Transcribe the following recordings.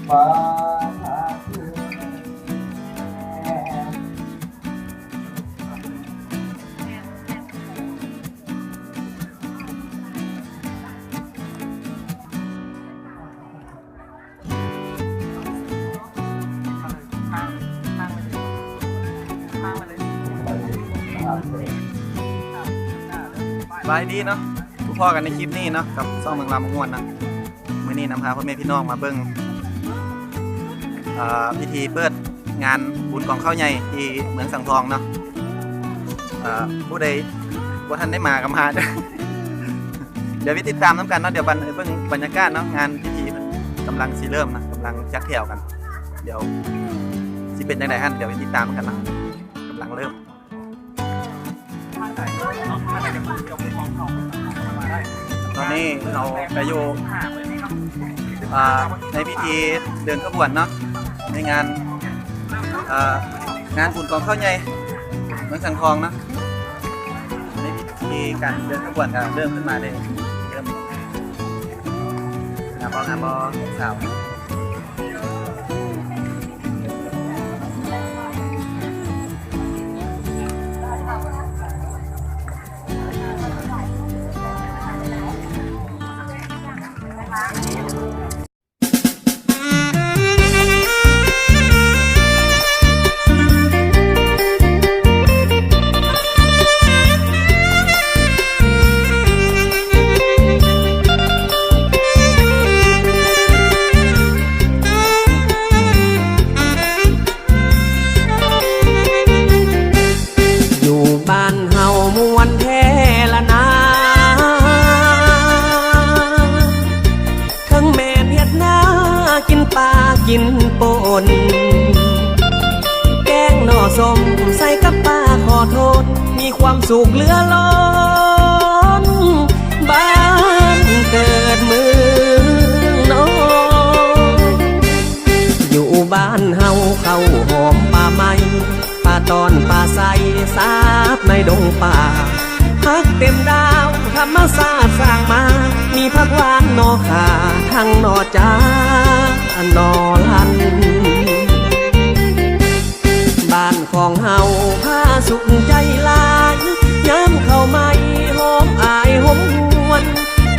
ฟ้าบายดีเนาะทุกพ่อกันในคลิปนี้เนาะกับซ่องเมืองลำม่วนนะมื้อนี้นำพาพ่อแม่พี่น้องมาเบิ่งพิธีเปิดงานบุญกองข้าวใหญ่ที่เมืองสังทองเนาะผู้ใดบ่ทันได้มาก็มาเดี๋ยวไปติดตามน้ำกันเนาะเดี๋ยวเบิ่งบรรยากาศเนาะงานพิธีกำลังสิเริ่มนะกำลังจัดแถวกันเดี๋ยวสิเป็นจังได๋ฮะเดี๋ยวไปติดตามกันนะกำลังเริ่มตอนนี้เราไปอยู่ในพิธีเดินขบวนเนาะในงานบุญกองข้าวใหญ่เมืองสังทองเนาะในพิธีการเดินขบวนก็เริ่มขึ้นมาเลยเริ่มงานบอสาวกินปนแกงหน่อส้มใส่กับปลาขอโทษมีความสุขเหลือล้นบ้านเกิดเมืองนอนอยู่บ้านเฮาเข้าหอมป่าไม้ป่าตอนป่าใสสาบในดงป่าพักเต็มดาวธรรมศาสตร์สร้างมามีผักหวานนอขาทั้งนอจ้านอลันบ้านของเฮาผ้าสุขใจลายย้ำเข้าไม่หอมอายหอมหวน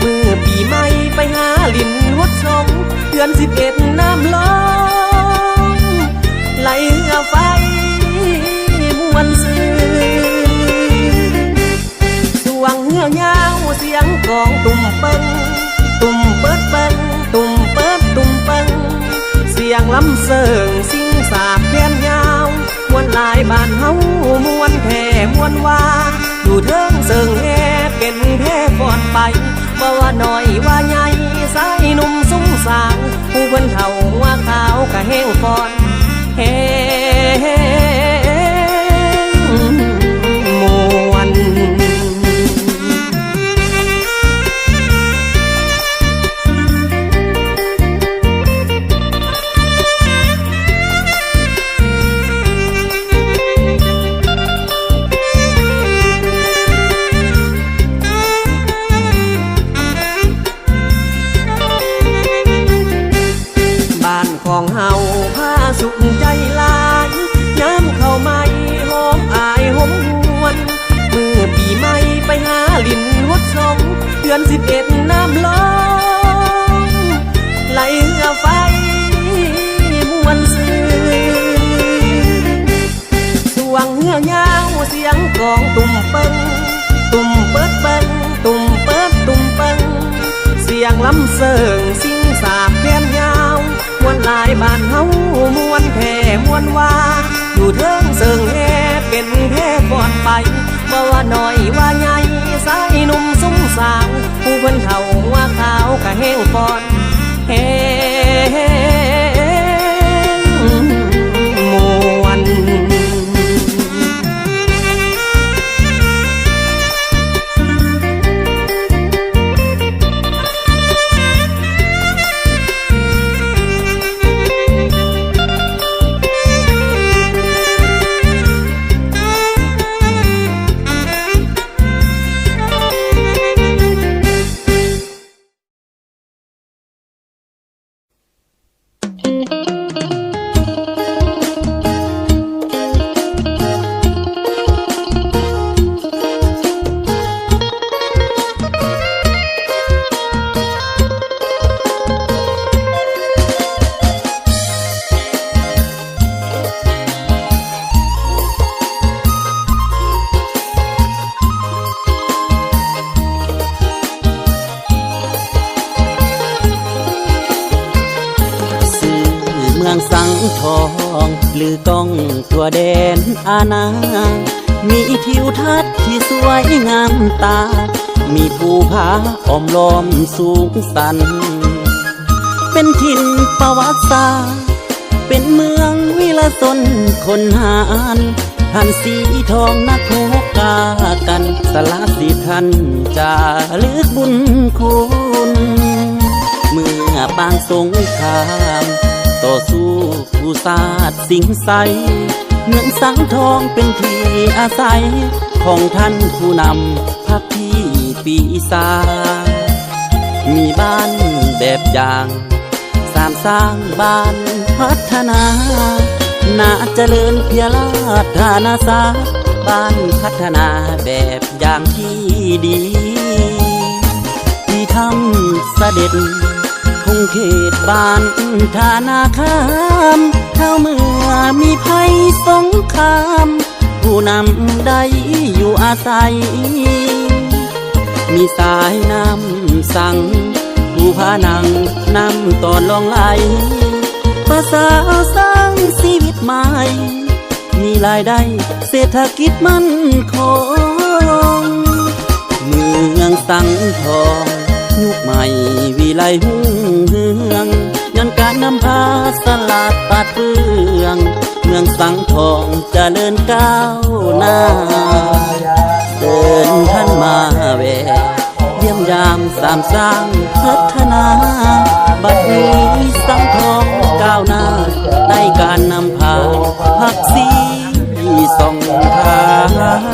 มือปีใหม่ไปหาลินวดสงเดือน11น้ำล้นไหลเหือไฟมวนซื่อสวงเหือยาวเสียงกองตุ่มเปิ้งตุ่มเปิดเปิ้งตุ่มเปิดตุ่มเปิ้งเสียงลำเสิงสิ่งสาบแขนยาวมวนลายบ้านเฮามวนแท่มวนว่าอยู่เทิงเสิงแห่เป็นแท่ฟอนไปบ่ว่าน้อยว่าใหญ่สายหนุ่มสูงสาวผู้เพิ่นเฒ่าหัวขาวกะแห้งฟอนแห้งมวนของเฮาผ้าสุขใจลายย้ำเข้าไม่หอมอายหอมหวนมือปีใหม่ไปหาลินวดสงเดือน11น้ำล้นไหลเหือไฟมวนซื่อสวงเหือยาวเสียงกองตุ่มเปิ้งตุ่มเปิดเปิ้งตุ่มเปิดตุ่มเปิ้งเสียงลำเสิงสิ่งสาบแขนยาวมวนลายบ้านเฮามวนแท่มวนว่าอยู่เทิงเสิงแห่เป็นแท่ฟอนไปบ่ว่าน้อยว่าใหญ่สายหนุ่มสูงสาวผู้เพิ่นเฒ่าหัวขาวกะแห้งฟอนแห้ งทองหรือกล้องทั่วแดนอาณามีทิวทัศน์ที่สวยงามตา มีภูผาอ้อมล้อมสูงสัน เป็นถิ่นประวัติศาสตร์เป็นเมืองวิลสนคนหารท่านสีทองนักโหกากันสละสิท่านจารึกบุญคุณเมื่อปางสงครามต่อสู้ผู้ศาสตร์สิงใสเมืองสังทองเป็นที่อาศัยของท่านผู้นำพักที่ปีศาจมีบ้านแบบอย่างสามสร้างบ้านพัฒนาน่าเจริญเพียรธานาสาบ้านพัฒนาแบบอย่างที่ดีที่ทำเสด็จคงเขตบ้านธนาคามเท่าเมื่อมีภัยสงครามผู้นำได้อยู่อาศัยมีสายน้ำสั่งผู้พานังนำตอนลองไหลภาษาสร้างชีวิตใหม่มีรายได้เศรษฐกิจมั่นคงเมืองสังทองยุคใหม่วิไลหุ่งเฮืองย้อนการนำพาสลาดปาดเปลืองเมืองสังทองเจริญก้าวหน้าเดินท่านมาแวะเยี่ยมยามสามสร้างพัฒนาบัดนี้สังทองก้าวหน้าได้การนำพาพักสีส่องทาง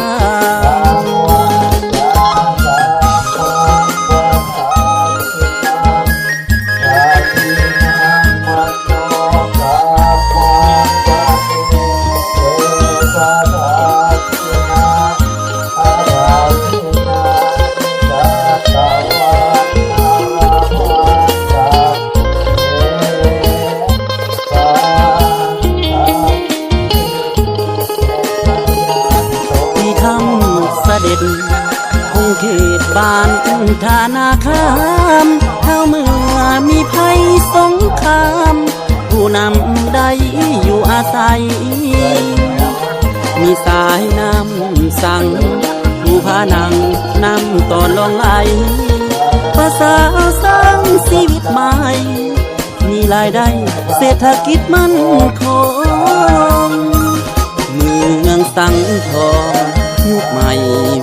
คงเขตบ้านธนาคามเท่าเมื่อมีภัยสงครามผู้นำได้อยู่อาศัยมีสายน้ำสั่งผู้พานังนำตอนลองไหลภาษาสร้างชีวิตใหม่มีรายได้เศรษฐกิจมั่นคงเมืองสังทองยุคใหม่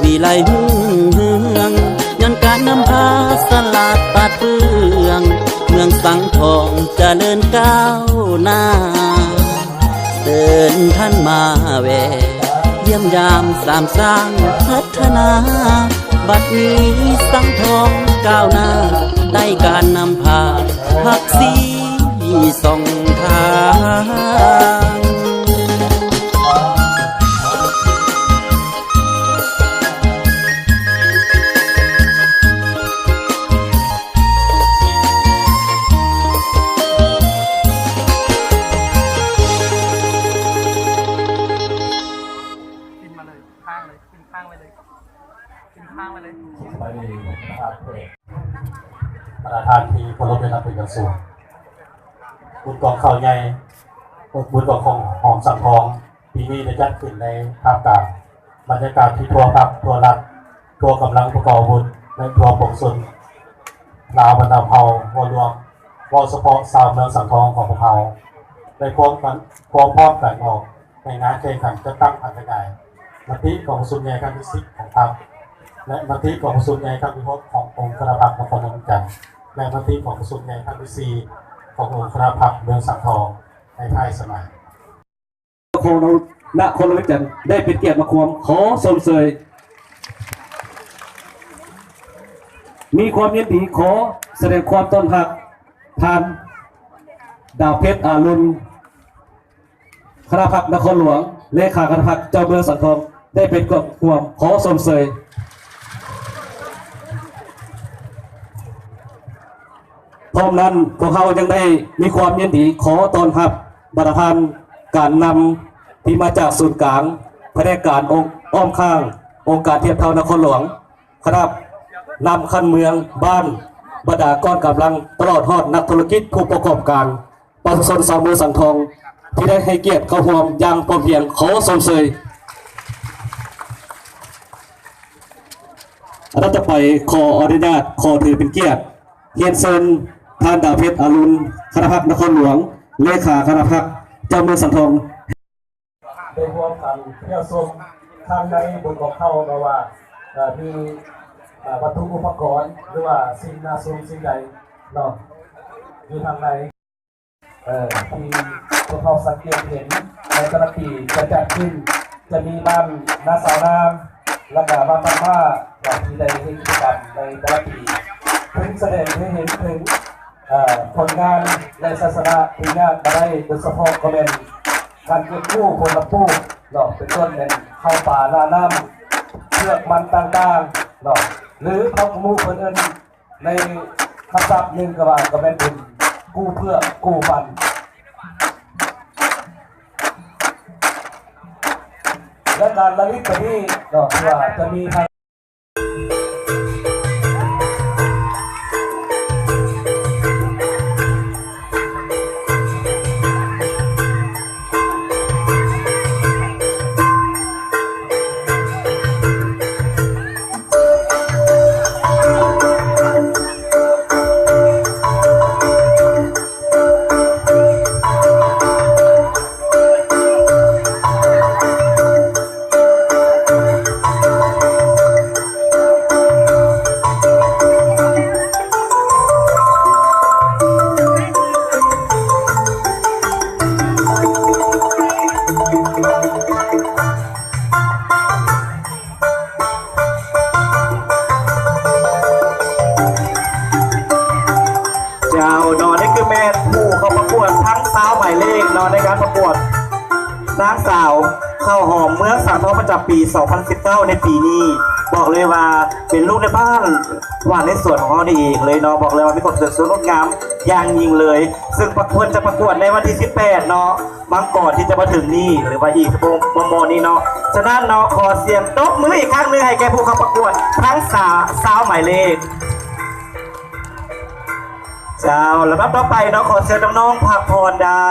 วิไลหุ่งเฮืองย้อนการนำพาสลาดปาดเปลืองเมืองสังทองเจริญก้าวหน้าเดินท่านมาแวะเยี่ยมยามสามสร้างพัฒนาบัดนี้สังทองก้าวหน้าได้การนำพาพักสีส่องทางประธานที่เคารพในนามเป็นกระทรวงบุญกองข้าวใหญ่บุญกองของหอมสังทองปีนี้ได้จัดขึ้นในท่ามกลางบรรยากาศที่ทั่วภาคทั่วรัฐทั่วกำลังประกอบบุญในทั่วปกสุนลาวบรรดาเผ่าวรวมวอเฉพาะชาวเมืองสังทองของพวกเราได้พร้อมกันออกในงานแข่งขันจะตั้งพันธการมติของประชุมใหญ่ครั้งที่10ของพรรคและมติของประชุมใหญ่ครั้งที่6ขององค์คณะพรรคนครหลวงจันทร์และมติของประชุมใหญ่ครั้งที่4ขององค์คณะพรรคเมืองสังทองในท้ายสมัยโคโนณคนละจันได้เป็นเกียรติมาควมขอสมเสยมีความยินดีขอแสดงความต้อนรับท่านดาวเพชรอารุณคณะพรรคนครหลวงเลขาคณะพรรคเจ้าเมืองสังทองได้เป็นเกียรติมาควมขอสมเสยพร้อมนั้นพวกเขายังได้มีความยินดีขอต้อนรับประธานการนำที่มาจากศูนย์กลางแผนกการองค์อ้อมข้างองค์การเทียบเท่านครหลวงครับนำขั้นเมืองบ้านบดาก้อนกำลังตลอดทอดนักธุรกิจผู้ประกอบการ ประชาชนชาวเมืองสังทองที่ได้ให้เกียรติเข้าร่วมอย่างพร้อมเพรียงขอสมเสยอันต่อไปขออนุญาตขอถือเป็นเกียรติเรียนเชิญท่านดาวเพชรอรุณคณะพักนครหลวงเลขาคณะพักเจ้าเมืองสังทองได้ร่วมกันเที่ยวชมทางในบนของเขาเราว่ามีวัตถุอุปกรณ์หรือว่าสิ่งน่าชมสิ่งใดเนาะอยู่ทางในที่พวกเขาสังเกตเห็นในแต่ละปีจะจัดขึ้นจะมีบ้านนาสาวน้ำและก็บ้านบ้าที่ได้เห็นกิจกรรมในแต่ละปีถึงแสดงให้เห็นถึงผลงานในศาสนาที่งานมาได้โดยเฉพาะก็เป็นการเก็บกู้คนละกู้เนาะเป็นต้นเป็นเข้าป่าล่าน้ำเชือกมันต่างๆเนาะหรือเขาขมูคนอื่นในคำศัพท์หนึ่งก็ว่าก็เป็นกู้เพื่อกู้ฟันและการระลึกไปที่เนาะว่าจะมีทางในการประกวดนางสาวข้าวหอมเมืองสังทองประจำปี 2019 ในปีนี้บอกเลยว่าเป็นลูกในบ้านหวานในส่วนของเขาเองเลยเนาะบอกเลยว่ามีความสวยงดงามอย่างยิ่งเลยซึ่งประกวดจะประกวดในวันที่ 18 เนาะมังก่อนที่จะมาถึงนี่หรือว่าอีกโมนี้เนาะฉะนั้นเนาะขอเสียงตบมืออีกครั้งหนึ่งให้แก่ผู้เข้าประกวดทั้งสาวหมายเลขเจ้าลำดับต่อไปเนาะขอเชิญน้องๆพักผ่อนได้